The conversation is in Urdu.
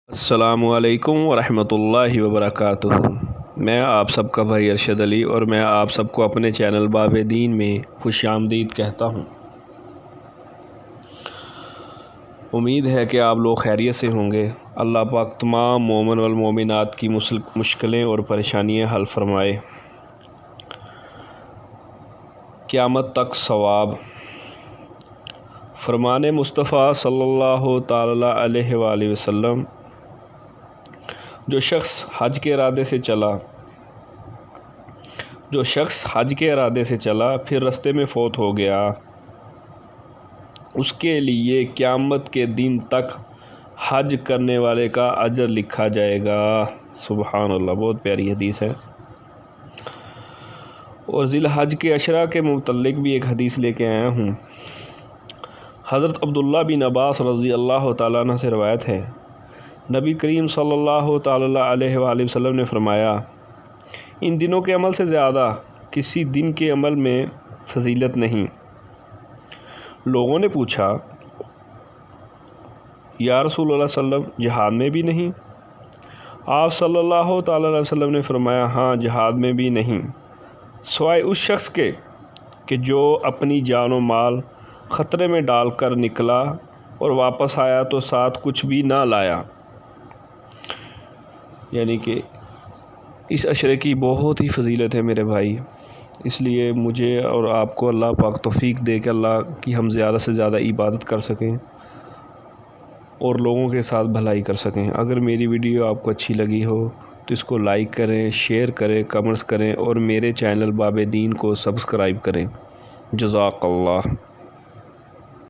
السلام علیکم ورحمۃ اللہ وبرکاتہ۔ میں آپ سب کا بھائی ارشد علی اور میں آپ سب کو اپنے چینل باب دین میں خوش آمدید کہتا ہوں۔ امید ہے کہ آپ لوگ خیریت سے ہوں گے۔ اللہ پاک تمام مومن والمومنات کی مشکلیں اور پریشانیاں حل فرمائے۔ قیامت تک ثواب۔ فرمان مصطفیٰ صلی اللہ تعالی علیہ وآلہ وسلم، جو شخص حج کے ارادے سے چلا پھر رستے میں فوت ہو گیا، اس کے لیے قیامت کے دن تک حج کرنے والے کا اجر لکھا جائے گا۔ سبحان اللہ، بہت پیاری حدیث ہے۔ اور ذی الحج کے عشرہ کے متعلق بھی ایک حدیث لے کے آیا ہوں۔ حضرت عبداللہ بن عباس رضی اللہ تعالیٰ عنہ سے روایت ہے، نبی کریم صلی اللہ تعالی علیہ وآلہ وسلم نے فرمایا، ان دنوں کے عمل سے زیادہ کسی دن کے عمل میں فضیلت نہیں۔ لوگوں نے پوچھا، یا رسول اللہ صلی اللہ علیہ وسلم، جہاد میں بھی نہیں؟ آپ صلی اللہ تعالی علیہ وسلم نے فرمایا، ہاں، جہاد میں بھی نہیں، سوائے اس شخص کے کہ جو اپنی جان و مال خطرے میں ڈال کر نکلا اور واپس آیا تو ساتھ کچھ بھی نہ لایا۔ یعنی کہ اس عشرے کی بہت ہی فضیلت ہے میرے بھائی، اس لیے مجھے اور آپ کو اللہ پاک توفیق دے کہ اللہ کی ہم زیادہ سے زیادہ عبادت کر سکیں اور لوگوں کے ساتھ بھلائی کر سکیں۔ اگر میری ویڈیو آپ کو اچھی لگی ہو تو اس کو لائک کریں، شیئر کریں، کمنٹس کریں اور میرے چینل باب دین کو سبسکرائب کریں۔ جزاک اللہ۔